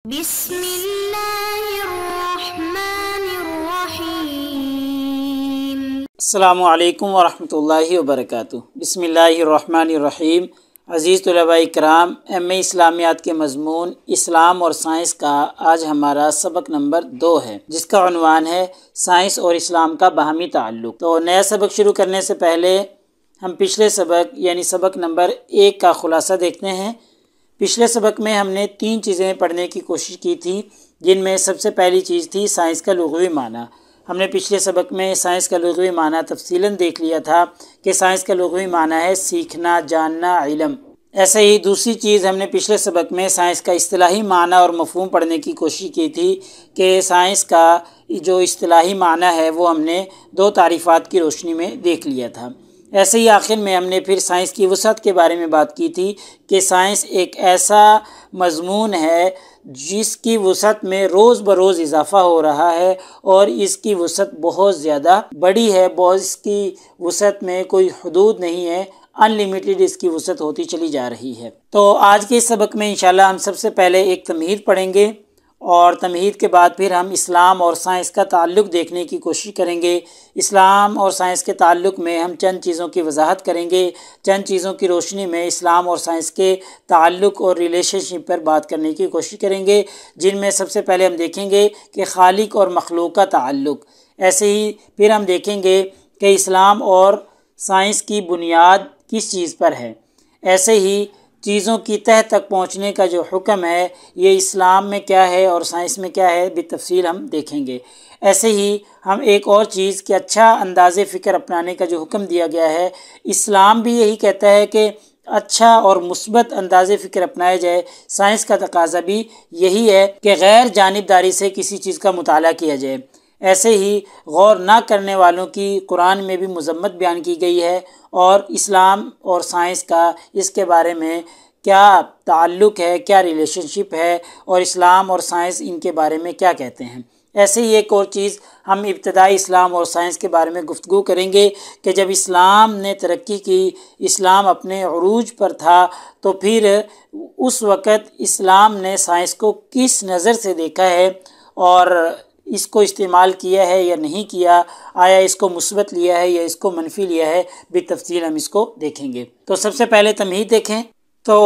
بسم اللہ الرحمن الرحیم۔ السلام علیکم ورحمۃ اللہ وبرکاتہ۔ بسم اللہ الرحمن الرحیم۔ عزیز طلباء کرام، ایم اے اسلامیات کے مضمون اسلام اور سائنس کا آج ہمارا سبق نمبر 2 ہے، جس کا عنوان ہے سائنس اور اسلام کا باہمی تعلق۔ تو نیا سبق شروع کرنے سے پہلے ہم پچھلے سبق یعنی سبق نمبر 1 کا خلاصہ دیکھتے ہیں۔ پچھلے سبق میں ہم نے 3 چیزیں پڑھنے کی کوشش کی تھی، جن میں سب سے پہلی چیز تھی سائنس کا لغوی معنی۔ ہم نے پچھلے سبق میں سائنس کا لغوی معنی تفصیلاً دیکھ لیا تھا کہ سائنس کا لغوی معنی ہے سیکھنا، جاننا، علم۔ ایسے ہی دوسری چیز ہم نے پچھلے سبق میں سائنس کا اصطلاحی معنی اور مفہوم پڑھنے کی کوشش کی تھی کہ سائنس کا جو اصطلاحی معنی ہے وہ ہم نے 2 تعریفات کی روشنی میں دیکھ لیا تھا۔ ایسے ہی آخر میں ہم نے پھر سائنس کی وسعت کے بارے میں بات کی تھی کہ سائنس ایک ایسا مضمون ہے جس کی وسعت میں روز بروز اضافہ ہو رہا ہے اور اس کی وسعت بہت زیادہ بڑی ہے، اس کی وسعت میں کوئی حدود نہیں ہے، ان لیمیٹڈ اس کی وسعت ہوتی چلی جا رہی ہے۔ تو آج کے اس سبق میں انشاءاللہ ہم سب سے پہلے ایک تمہید پڑھیں گے اور تمہید کے بعد پھر ہم اسلام اور سائنس کا تعلق دیکھنے کی کوشش کریں گے۔ اسلام اور سائنس کے تعلق میں ہم چند چیزوں کی وضاحت کریں گے، چند چیزوں کی روشنی میں اسلام اور سائنس کے تعلق اور ریلیشن شپ پر بات کرنے کی کوشش کریں گے، جن میں سب سے پہلے ہم دیکھیں گے کہ خالق اور مخلوق کا تعلق۔ ایسے ہی پھر ہم دیکھیں گے کہ اسلام اور سائنس کی بنیاد کس چیز پر ہے۔ ایسے ہی چیزوں کی تہہ تک پہنچنے کا جو حکم ہے یہ اسلام میں کیا ہے اور سائنس میں کیا ہے، بالتفصیل ہم دیکھیں گے۔ ایسے ہی ہم ایک اور چیز کہ اچھا انداز فکر اپنانے کا جو حکم دیا گیا ہے، اسلام بھی یہی کہتا ہے کہ اچھا اور مثبت انداز فکر اپنایا جائے۔ سائنس کا تقاضا بھی یہی ہے کہ غیر جانبداری سے کسی چیز کا مطالعہ کیا جائے۔ ایسے ہی غور نہ کرنے والوں کی قرآن میں بھی مذمت بیان کی گئی ہے، اور اسلام اور سائنس کا اس کے بارے میں کیا تعلق ہے، کیا ریلیشن شپ ہے، اور اسلام اور سائنس ان کے بارے میں کیا کہتے ہیں۔ ایسے ہی ایک اور چیز ہم ابتدائی اسلام اور سائنس کے بارے میں گفتگو کریں گے کہ جب اسلام نے ترقی کی، اسلام اپنے عروج پر تھا، تو پھر اس وقت اسلام نے سائنس کو کس نظر سے دیکھا ہے اور اس کو استعمال کیا ہے یا نہیں کیا، آیا اس کو مثبت لیا ہے یا اس کو منفی لیا ہے، بالتفصیل ہم اس کو دیکھیں گے۔ تو سب سے پہلے تمہید دیکھیں۔ تو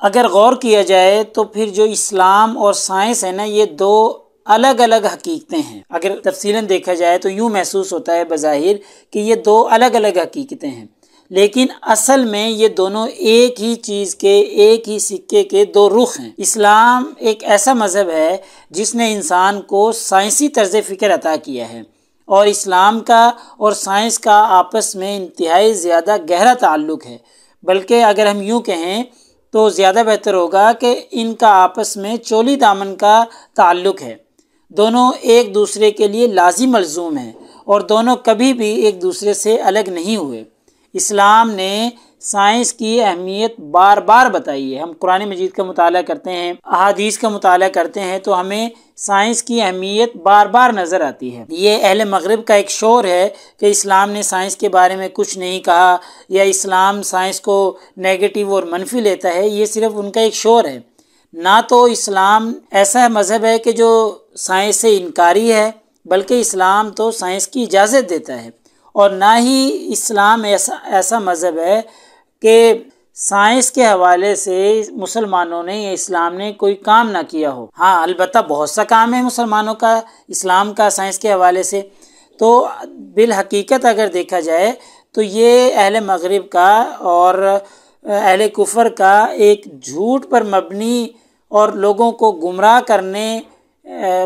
اگر غور کیا جائے تو پھر جو اسلام اور سائنس ہے نا، یہ 2 الگ الگ حقیقتیں ہیں۔ اگر تفصیلاً دیکھا جائے تو یوں محسوس ہوتا ہے بظاہر کہ یہ 2 الگ الگ حقیقتیں ہیں، لیکن اصل میں یہ دونوں ایک ہی چیز کے، ایک ہی سکے کے 2 رخ ہیں۔ اسلام ایک ایسا مذہب ہے جس نے انسان کو سائنسی طرز فکر عطا کیا ہے، اور اسلام کا اور سائنس کا آپس میں انتہائی زیادہ گہرا تعلق ہے، بلکہ اگر ہم یوں کہیں تو زیادہ بہتر ہوگا کہ ان کا آپس میں چولی دامن کا تعلق ہے۔ دونوں ایک دوسرے کے لیے لازم ملزوم ہیں اور دونوں کبھی بھی ایک دوسرے سے الگ نہیں ہوئے۔ اسلام نے سائنس کی اہمیت بار بار بتائی ہے۔ ہم قرآن مجید کا مطالعہ کرتے ہیں، احادیث کا مطالعہ کرتے ہیں تو ہمیں سائنس کی اہمیت بار بار نظر آتی ہے۔ یہ اہل مغرب کا ایک شعور ہے کہ اسلام نے سائنس کے بارے میں کچھ نہیں کہا یا اسلام سائنس کو نیگیٹو اور منفی لیتا ہے، یہ صرف ان کا ایک شعور ہے۔ نہ تو اسلام ایسا مذہب ہے کہ جو سائنس سے انکاری ہے، بلکہ اسلام تو سائنس کی اجازت دیتا ہے، اور نہ ہی اسلام ایسا مذہب ہے کہ سائنس کے حوالے سے مسلمانوں نے یا اسلام نے کوئی کام نہ کیا ہو۔ ہاں، البتہ بہت سا کام ہے مسلمانوں کا اسلام کا سائنس کے حوالے سے۔ تو بالحقیقت اگر دیکھا جائے تو یہ اہل مغرب کا اور اہل کفر کا ایک جھوٹ پر مبنی اور لوگوں کو گمراہ کرنے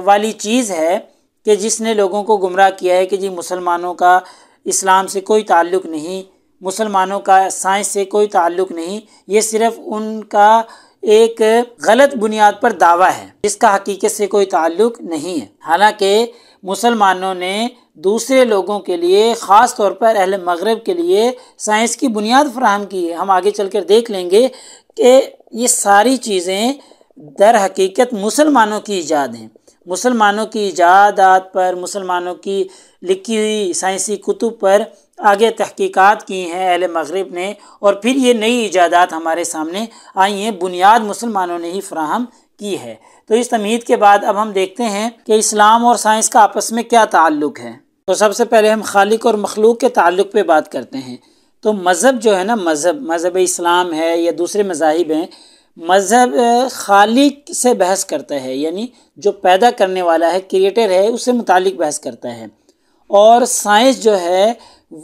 والی چیز ہے کہ جس نے لوگوں کو گمراہ کیا ہے کہ جی مسلمانوں کا اسلام سے کوئی تعلق نہیں، مسلمانوں کا سائنس سے کوئی تعلق نہیں۔ یہ صرف ان کا ایک غلط بنیاد پر دعویٰ ہے جس کا حقیقت سے کوئی تعلق نہیں ہے۔ حالانکہ مسلمانوں نے دوسرے لوگوں کے لیے، خاص طور پر اہل مغرب کے لیے سائنس کی بنیاد فراہم کی ہے۔ ہم آگے چل کر دیکھ لیں گے کہ یہ ساری چیزیں در حقیقت مسلمانوں کی ایجاد ہیں۔ مسلمانوں کی ایجادات پر، مسلمانوں کی لکھی ہوئی سائنسی کتب پر آگے تحقیقات کی ہیں اہل مغرب نے، اور پھر یہ نئی ایجادات ہمارے سامنے آئی ہیں، بنیاد مسلمانوں نے ہی فراہم کی ہے۔ تو اس تمہید کے بعد اب ہم دیکھتے ہیں کہ اسلام اور سائنس کا آپس میں کیا تعلق ہے۔ تو سب سے پہلے ہم خالق اور مخلوق کے تعلق پہ بات کرتے ہیں۔ تو مذہب جو ہے نا، مذہب اسلام ہے یا دوسرے مذاہب ہیں، مذہب خالق سے بحث کرتا ہے، یعنی جو پیدا کرنے والا ہے، کریٹر ہے، اس سے متعلق بحث کرتا ہے۔ اور سائنس جو ہے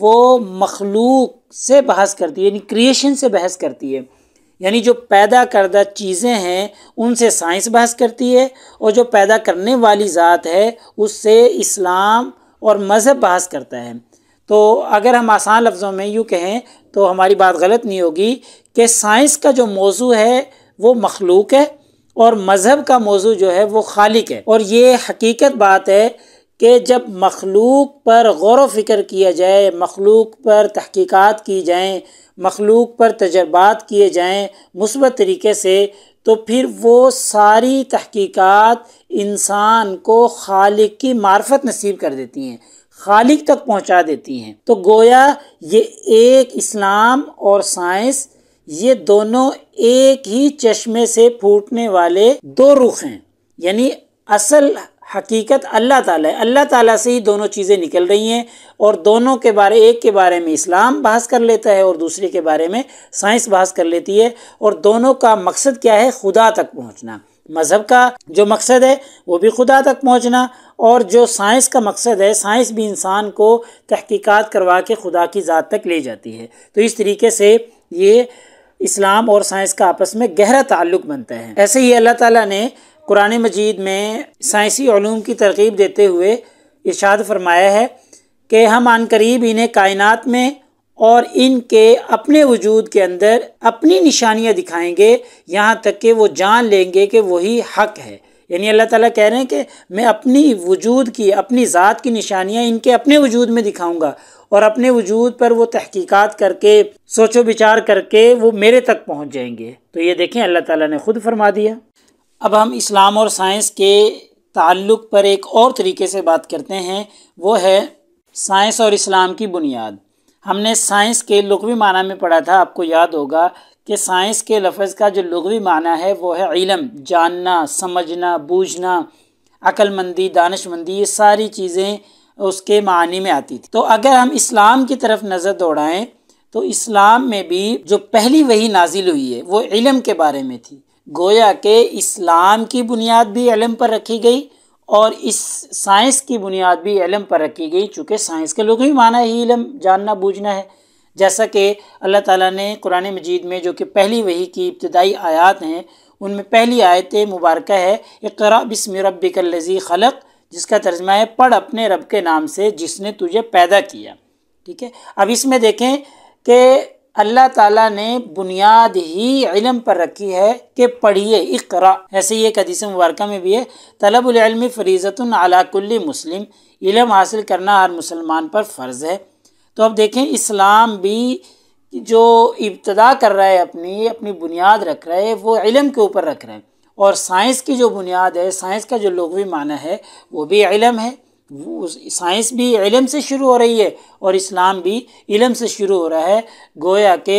وہ مخلوق سے بحث کرتی ہے، یعنی کریشن سے بحث کرتی ہے، یعنی جو پیدا کردہ چیزیں ہیں ان سے سائنس بحث کرتی ہے، اور جو پیدا کرنے والی ذات ہے اس سے اسلام اور مذہب بحث کرتا ہے۔ تو اگر ہم آسان لفظوں میں یوں کہیں تو ہماری بات غلط نہیں ہوگی کہ سائنس کا جو موضوع ہے وہ مخلوق ہے، اور مذہب کا موضوع جو ہے وہ خالق ہے۔ اور یہ حقیقت بات ہے کہ جب مخلوق پر غور و فکر کیا جائے، مخلوق پر تحقیقات کی جائیں، مخلوق پر تجربات کیے جائیں مثبت طریقے سے، تو پھر وہ ساری تحقیقات انسان کو خالق کی معرفت نصیب کر دیتی ہیں، خالق تک پہنچا دیتی ہیں۔ تو گویا یہ ایک اسلام اور سائنس، یہ دونوں ایک ہی چشمے سے پھوٹنے والے دو رخ ہیں، یعنی اصل حقیقت اللہ تعالیٰ ہے، اللہ تعالیٰ سے ہی دونوں چیزیں نکل رہی ہیں، اور دونوں کے بارے، ایک کے بارے میں اسلام بحث کر لیتا ہے اور دوسرے کے بارے میں سائنس بحث کر لیتی ہے، اور دونوں کا مقصد کیا ہے؟ خدا تک پہنچنا۔ مذہب کا جو مقصد ہے وہ بھی خدا تک پہنچنا، اور جو سائنس کا مقصد ہے، سائنس بھی انسان کو تحقیقات کروا کے خدا کی ذات تک لے جاتی ہے۔ تو اس طریقے سے یہ اسلام اور سائنس کا آپس میں گہرا تعلق بنتا ہے۔ ایسے ہی اللہ تعالیٰ نے قرآن مجید میں سائنسی علوم کی ترغیب دیتے ہوئے ارشاد فرمایا ہے کہ ہم عن قریب انہیں کائنات میں اور ان کے اپنے وجود کے اندر اپنی نشانیاں دکھائیں گے، یہاں تک کہ وہ جان لیں گے کہ وہی حق ہے۔ یعنی اللہ تعالیٰ کہہ رہے ہیں کہ میں اپنی وجود کی، اپنی ذات کی نشانیاں ان کے اپنے وجود میں دکھاؤں گا، اور اپنے وجود پر وہ تحقیقات کر کے، سوچ و بچار کر کے وہ میرے تک پہنچ جائیں گے۔ تو یہ دیکھیں اللہ تعالیٰ نے خود فرما دیا۔ اب ہم اسلام اور سائنس کے تعلق پر ایک اور طریقے سے بات کرتے ہیں، وہ ہے سائنس اور اسلام کی بنیاد۔ ہم نے سائنس کے لغوی معنی میں پڑھا تھا، آپ کو یاد ہوگا کہ سائنس کے لفظ کا جو لغوی معنی ہے وہ ہے علم، جاننا، سمجھنا، بوجھنا، عقل مندی، دانش مندی، یہ ساری چیزیں اس کے معنی میں آتی تھی۔ تو اگر ہم اسلام کی طرف نظر دوڑائیں تو اسلام میں بھی جو پہلی وحی نازل ہوئی ہے وہ علم کے بارے میں تھی۔ گویا کہ اسلام کی بنیاد بھی علم پر رکھی گئی، اور اس سائنس کی بنیاد بھی علم پر رکھی گئی، چونکہ سائنس کے لغوی معنی ہی علم، جاننا، بوجھنا ہے۔ جیسا کہ اللہ تعالیٰ نے قرآن مجید میں جو کہ پہلی وحی کی ابتدائی آیات ہیں ان میں پہلی آیت مبارکہ ہے اقرأ بسم ربک الذی خلق، جس کا ترجمہ ہے پڑھ اپنے رب کے نام سے جس نے تجھے پیدا کیا۔ ٹھیک ہے، اب اس میں دیکھیں کہ اللہ تعالیٰ نے بنیاد ہی علم پر رکھی ہے کہ پڑھیے، اقرأ۔ ایسے ہی ایک حدیث مبارکہ میں بھی ہے طلب العلم فریضۃ علی کل مسلم، علم حاصل کرنا ہر مسلمان پر فرض ہے۔ تو اب دیکھیں اسلام بھی جو ابتدا کر رہا ہے، اپنی بنیاد رکھ رہا ہے، وہ علم کے اوپر رکھ رہا ہے، اور سائنس کی جو بنیاد ہے، سائنس کا جو لغوی معنی ہے وہ بھی علم ہے۔ سائنس بھی علم سے شروع ہو رہی ہے اور اسلام بھی علم سے شروع ہو رہا ہے، گویا کہ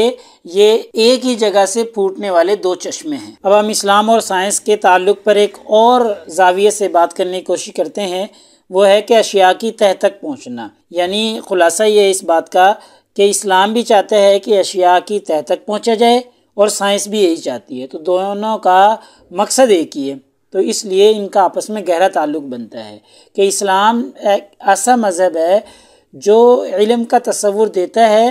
یہ ایک ہی جگہ سے پھوٹنے والے دو چشمے ہیں۔ اب ہم اسلام اور سائنس کے تعلق پر ایک اور زاویے سے بات کرنے کی کوشش کرتے ہیں، وہ ہے کہ اشیاء کی تہہ تک پہنچنا۔ یعنی خلاصہ یہ ہے اس بات کا کہ اسلام بھی چاہتا ہے کہ اشیاء کی تہہ تک پہنچا جائے، اور سائنس بھی یہی چاہتی ہے، تو دونوں کا مقصد ایک ہی ہے۔ تو اس لیے ان کا آپس میں گہرا تعلق بنتا ہے کہ اسلام ایک ایسا مذہب ہے جو علم کا تصور دیتا ہے،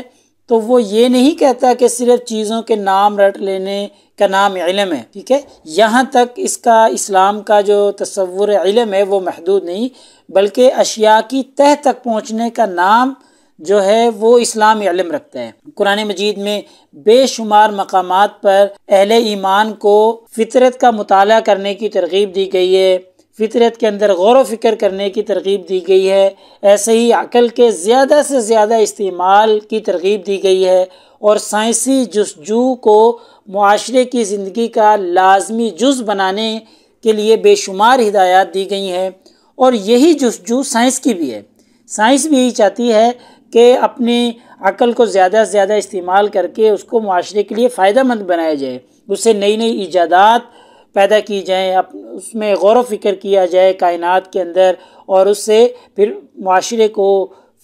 تو وہ یہ نہیں کہتا کہ صرف چیزوں کے نام رٹ لینے کا نام علم ہے، ٹھیک ہے، یہاں تک اس کا اسلام کا جو تصور علم ہے وہ محدود نہیں، بلکہ اشیاء کی تہہ تک پہنچنے کا نام جو ہے وہ اسلام علم رکھتا ہے۔ قرآن مجید میں بے شمار مقامات پر اہل ایمان کو فطرت کا مطالعہ کرنے کی ترغیب دی گئی ہے، فطرت کے اندر غور و فکر کرنے کی ترغیب دی گئی ہے، ایسے ہی عقل کے زیادہ سے زیادہ استعمال کی ترغیب دی گئی ہے، اور سائنسی جستجو کو معاشرے کی زندگی کا لازمی جز بنانے کے لیے بے شمار ہدایات دی گئی ہیں، اور یہی جستجو سائنس کی بھی ہے۔ سائنس بھی یہی چاہتی ہے کہ اپنی عقل کو زیادہ سے زیادہ استعمال کر کے اس کو معاشرے کے لیے فائدہ مند بنایا جائے، اس سے نئی نئی ایجادات پیدا کی جائیں، اس میں غور و فکر کیا جائے کائنات کے اندر، اور اس سے پھر معاشرے کو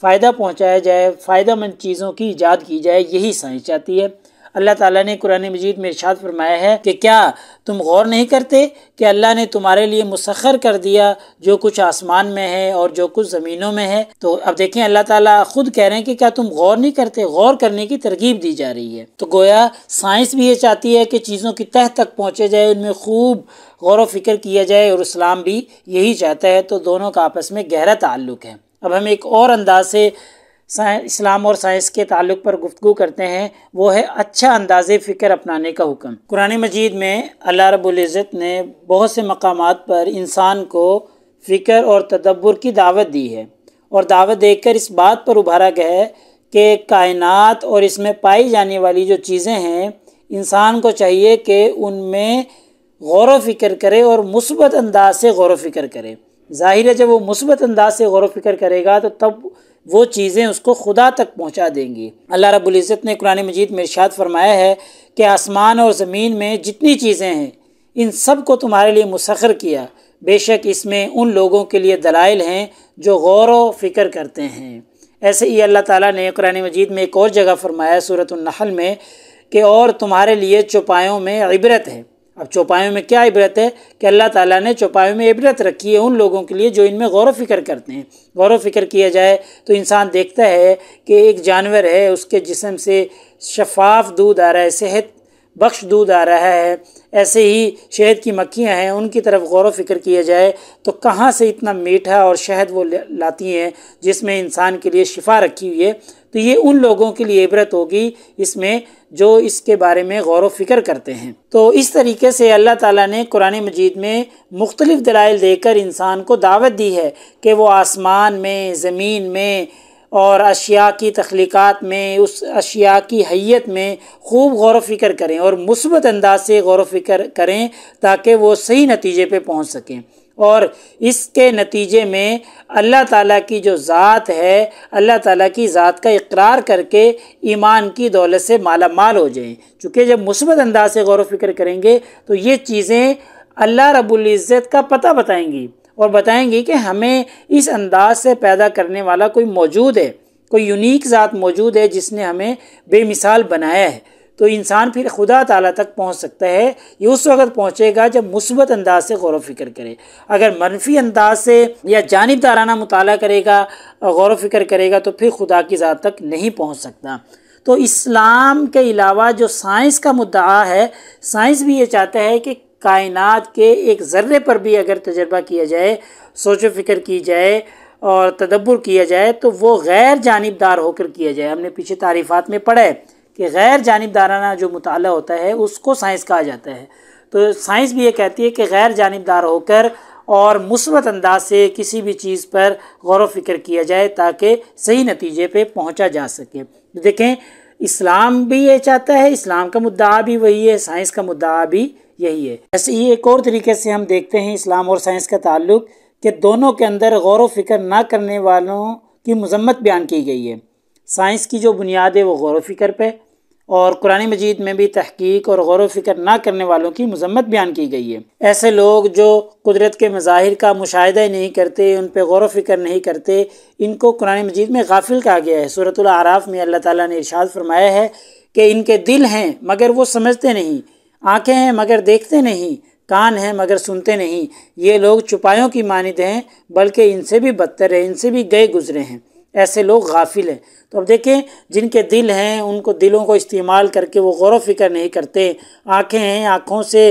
فائدہ پہنچایا جائے، فائدہ مند چیزوں کی ایجاد کی جائے، یہی سائنس چاہتی ہے۔ اللہ تعالیٰ نے قرآن مجید میں ارشاد فرمایا ہے کہ کیا تم غور نہیں کرتے کہ اللہ نے تمہارے لیے مسخر کر دیا جو کچھ آسمان میں ہے اور جو کچھ زمینوں میں ہے۔ تو اب دیکھیں اللہ تعالیٰ خود کہہ رہے ہیں کہ کیا تم غور نہیں کرتے، غور کرنے کی ترغیب دی جا رہی ہے۔ تو گویا سائنس بھی یہ چاہتی ہے کہ چیزوں کی تہ تک پہنچے جائے، ان میں خوب غور و فکر کیا جائے، اور اسلام بھی یہی چاہتا ہے۔ تو دونوں کا آپس میں گہرا تعلق ہے۔ اب ہم ایک اور انداز سے اسلام اور سائنس کے تعلق پر گفتگو کرتے ہیں، وہ ہے اچھا انداز فکر اپنانے کا حکم۔ قرآن مجید میں اللہ رب العزت نے بہت سے مقامات پر انسان کو فکر اور تدبر کی دعوت دی ہے، اور دعوت دے کر اس بات پر ابھارا گیا ہے کہ کائنات اور اس میں پائی جانے والی جو چیزیں ہیں، انسان کو چاہیے کہ ان میں غور و فکر کرے اور مثبت انداز سے غور و فکر کرے۔ ظاہر ہے جب وہ مثبت انداز سے غور و فکر کرے گا تو تب وہ چیزیں اس کو خدا تک پہنچا دیں گی۔ اللہ رب العزت نے قرآن مجید میں ارشاد فرمایا ہے کہ آسمان اور زمین میں جتنی چیزیں ہیں ان سب کو تمہارے لیے مسخر کیا، بے شک اس میں ان لوگوں کے لیے دلائل ہیں جو غور و فکر کرتے ہیں۔ ایسے ہی اللہ تعالیٰ نے قرآن مجید میں ایک اور جگہ فرمایا سورۃ النحل میں کہ اور تمہارے لیے چوپایوں میں عبرت ہے۔ اب چوپایوں میں کیا عبرت ہے کہ اللہ تعالیٰ نے چوپایوں میں عبرت رکھی ہے ان لوگوں کے لیے جو ان میں غور و فکر کرتے ہیں۔ غور و فکر کیا جائے تو انسان دیکھتا ہے کہ ایک جانور ہے، اس کے جسم سے شفاف دودھ آ رہا ہے، صحت بخش دودھ آ رہا ہے۔ ایسے ہی شہد کی مکھیاں ہیں، ان کی طرف غور و فکر کیا جائے تو کہاں سے اتنا میٹھا اور شہد وہ لاتی ہیں جس میں انسان کے لیے شفا رکھی ہوئی ہے۔ تو یہ ان لوگوں کے لیے عبرت ہوگی اس میں جو اس کے بارے میں غور و فکر کرتے ہیں۔ تو اس طریقے سے اللہ تعالیٰ نے قرآن مجید میں مختلف دلائل دے کر انسان کو دعوت دی ہے کہ وہ آسمان میں، زمین میں اور اشیاء کی تخلیقات میں، اس اشیاء کی حیت میں خوب غور و فکر کریں اور مثبت انداز سے غور و فکر کریں تاکہ وہ صحیح نتیجے پہ پہنچ سکیں، اور اس کے نتیجے میں اللہ تعالیٰ کی جو ذات ہے، اللہ تعالیٰ کی ذات کا اقرار کر کے ایمان کی دولت سے مالا مال ہو جائیں۔ چونکہ جب مثبت انداز سے غور و فکر کریں گے تو یہ چیزیں اللہ رب العزت کا پتہ بتائیں گی، اور بتائیں گی کہ ہمیں اس انداز سے پیدا کرنے والا کوئی موجود ہے، کوئی یونیک ذات موجود ہے جس نے ہمیں بے مثال بنایا ہے۔ تو انسان پھر خدا تعالیٰ تک پہنچ سکتا ہے۔ یہ اس وقت پہنچے گا جب مثبت انداز سے غور و فکر کرے۔ اگر منفی انداز سے یا جانبدارانہ مطالعہ کرے گا، غور و فکر کرے گا، تو پھر خدا کی ذات تک نہیں پہنچ سکتا۔ تو اسلام کے علاوہ جو سائنس کا مدعا ہے، سائنس بھی یہ چاہتا ہے کہ کائنات کے ایک ذرے پر بھی اگر تجربہ کیا جائے، سوچ و فکر کی جائے اور تدبر کیا جائے تو وہ غیر جانبدار ہو کر کیا جائے۔ ہم نے پیچھے تعریفات میں پڑھا ہے کہ غیر جانبدارانہ جو مطالعہ ہوتا ہے اس کو سائنس کہا جاتا ہے۔ تو سائنس بھی یہ کہتی ہے کہ غیر جانبدار ہو کر اور مثبت انداز سے کسی بھی چیز پر غور و فکر کیا جائے تاکہ صحیح نتیجے پہ پہنچا جا سکے۔ دیکھیں اسلام بھی یہ چاہتا ہے، اسلام کا مدعا بھی وہی ہے، سائنس کا مدعا بھی یہی ہے۔ ایسے ہی ایک اور طریقے سے ہم دیکھتے ہیں اسلام اور سائنس کا تعلق کہ دونوں کے اندر غور و فکر نہ کرنے والوں کی مذمت بیان کی گئی ہے۔ سائنس کی جو بنیاد ہے وہ غور و فکر پہ، اور قرآن مجید میں بھی تحقیق اور غور و فکر نہ کرنے والوں کی مذمت بیان کی گئی ہے۔ ایسے لوگ جو قدرت کے مظاہر کا مشاہدہ نہیں کرتے، ان پہ غور و فکر نہیں کرتے، ان کو قرآن مجید میں غافل کہا گیا ہے۔ سورۃ الاعراف میں اللہ تعالیٰ نے ارشاد فرمایا ہے کہ ان کے دل ہیں مگر وہ سمجھتے نہیں، آنکھیں ہیں مگر دیکھتے نہیں، کان ہیں مگر سنتے نہیں، یہ لوگ چوپایوں کی مانند ہیں بلکہ ان سے بھی بدتر ہیں، ان سے بھی گئے گزرے ہیں۔ ایسے لوگ غافل ہیں۔ تو اب دیکھیں جن کے دل ہیں ان کو دلوں کو استعمال کر کے وہ غور و فکر نہیں کرتے، آنکھیں ہیں آنکھوں سے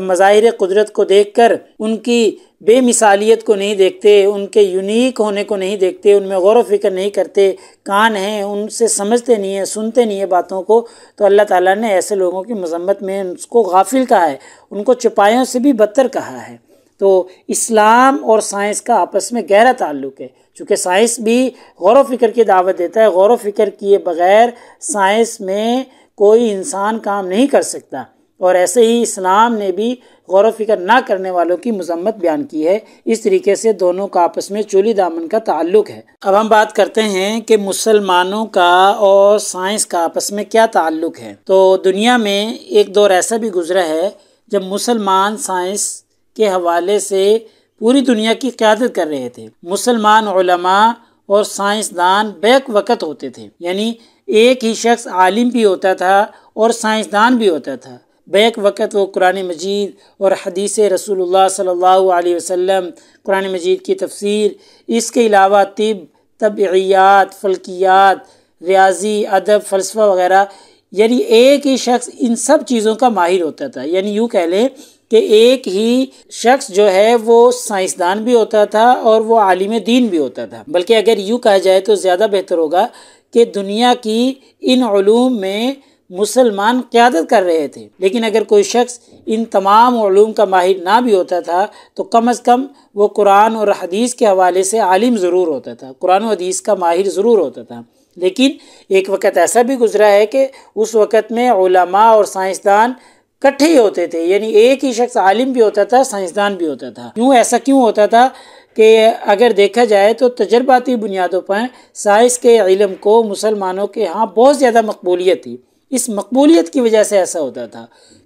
مظاہر قدرت کو دیکھ کر ان کی بے مثالیت کو نہیں دیکھتے، ان کے یونیک ہونے کو نہیں دیکھتے، ان میں غور و فکر نہیں کرتے، کان ہیں ان سے سمجھتے نہیں ہیں، سنتے نہیں ہیں باتوں کو، تو اللہ تعالیٰ نے ایسے لوگوں کی مذمت میں ان کو غافل کہا ہے، ان کو چپایوں سے بھی بدتر کہا ہے۔ تو اسلام اور سائنس کا آپس میں گہرا تعلق ہے، چونکہ سائنس بھی غور و فکر کی دعوت دیتا ہے۔ غور و فکر کیے بغیر سائنس میں کوئی انسان کام نہیں کر سکتا، اور ایسے ہی اسلام نے بھی غور و فکر نہ کرنے والوں کی مذمت بیان کی ہے۔ اس طریقے سے دونوں کا آپس میں چولی دامن کا تعلق ہے۔ اب ہم بات کرتے ہیں کہ مسلمانوں کا اور سائنس کا آپس میں کیا تعلق ہے۔ تو دنیا میں ایک دور ایسا بھی گزرا ہے جب مسلمان سائنس کے حوالے سے پوری دنیا کی قیادت کر رہے تھے۔ مسلمان علماء اور سائنسدان بیک وقت ہوتے تھے، یعنی ایک ہی شخص عالم بھی ہوتا تھا اور سائنسدان بھی ہوتا تھا۔ بیک وقت وہ قرآن مجید اور حدیث رسول اللہ صلی اللہ علیہ وسلم، قرآن مجید کی تفسیر، اس کے علاوہ طب، طبعیات، فلکیات، ریاضی، ادب، فلسفہ وغیرہ، یعنی ایک ہی شخص ان سب چیزوں کا ماہر ہوتا تھا۔ یعنی یوں کہہ لیں کہ ایک ہی شخص جو ہے وہ سائنسدان بھی ہوتا تھا اور وہ عالم دین بھی ہوتا تھا۔ بلکہ اگر یوں کہا جائے تو زیادہ بہتر ہوگا کہ دنیا کی ان علوم میں مسلمان قیادت کر رہے تھے، لیکن اگر کوئی شخص ان تمام علوم کا ماہر نہ بھی ہوتا تھا تو کم از کم وہ قرآن اور حدیث کے حوالے سے عالم ضرور ہوتا تھا، قرآن و حدیث کا ماہر ضرور ہوتا تھا۔ لیکن ایک وقت ایسا بھی گزرا ہے کہ اس وقت میں علماء اور سائنسدان کٹھے ہی ہوتے تھے، یعنی ایک ہی شخص عالم بھی ہوتا تھا، سائنسدان بھی ہوتا تھا۔ ایسا کیوں ہوتا تھا کہ اگر دیکھا جائے تو تجرباتی بنیادوں پر سائنس کے علم کو مسلمانوں کے ہاں بہت زیادہ مقبولیت تھی۔ اس مقبولیت کی وجہ سے ایسا ہوتا تھا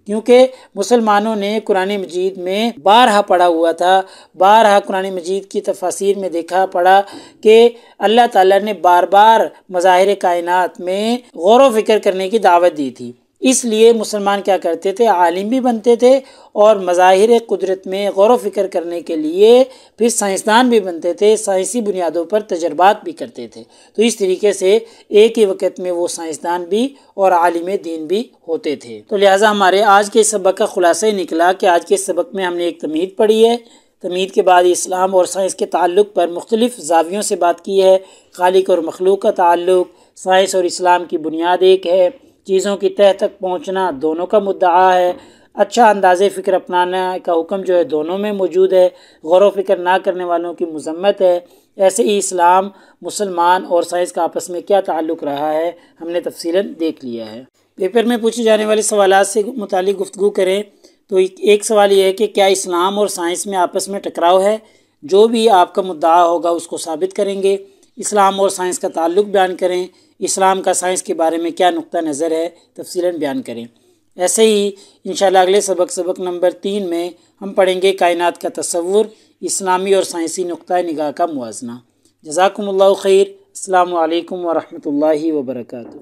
کیونکہ مسلمانوں نے قرآن مجید میں بارہا پڑھا ہوا تھا، بارہا قرآن مجید کی تفاسیر میں دیکھا پڑھا کہ اللہ تعالیٰ نے بار بار مظاہر کائنات میں غور و فکر کرنے کی دعوت دی تھی۔ اس لیے مسلمان کیا کرتے تھے، عالم بھی بنتے تھے اور مظاہر قدرت میں غور و فکر کرنے کے لیے پھر سائنسدان بھی بنتے تھے، سائنسی بنیادوں پر تجربات بھی کرتے تھے۔ تو اس طریقے سے ایک ہی وقت میں وہ سائنسدان بھی اور عالم دین بھی ہوتے تھے۔ تو لہٰذا ہمارے آج کے سبق کا خلاصہ یہ نکلا کہ آج کے سبق میں ہم نے ایک تمہید پڑھی ہے، تمہید کے بعد اسلام اور سائنس کے تعلق پر مختلف زاویوں سے بات کی ہے، خالق اور مخلوق کا تعلق، سائنس اور اسلام کی بنیاد ایک ہے، چیزوں کی تہہ تک پہنچنا دونوں کا مدعا ہے، اچھا انداز فکر اپنانا کا حکم جو ہے دونوں میں موجود ہے، غور و فکر نہ کرنے والوں کی مذمت ہے۔ ایسے ہی اسلام، مسلمان اور سائنس کا آپس میں کیا تعلق رہا ہے ہم نے تفصیلاً دیکھ لیا ہے۔ پیپر میں پوچھے جانے والے سوالات سے متعلق گفتگو کریں تو ایک سوال یہ ہے کہ کیا اسلام اور سائنس میں آپس میں ٹکراؤ ہے؟ جو بھی آپ کا مدعا ہوگا اس کو ثابت کریں گے۔ اسلام اور سائنس کا تعلق بیان کریں، اسلام کا سائنس کے بارے میں کیا نقطہ نظر ہے تفصیلاً بیان کریں۔ ایسے ہی انشاءاللہ اگلے سبق نمبر 3 میں ہم پڑھیں گے کائنات کا تصور، اسلامی اور سائنسی نقطہ نگاہ کا موازنہ۔ جزاکم اللہ خیر، السلام علیکم ورحمۃ اللہ وبرکاتہ۔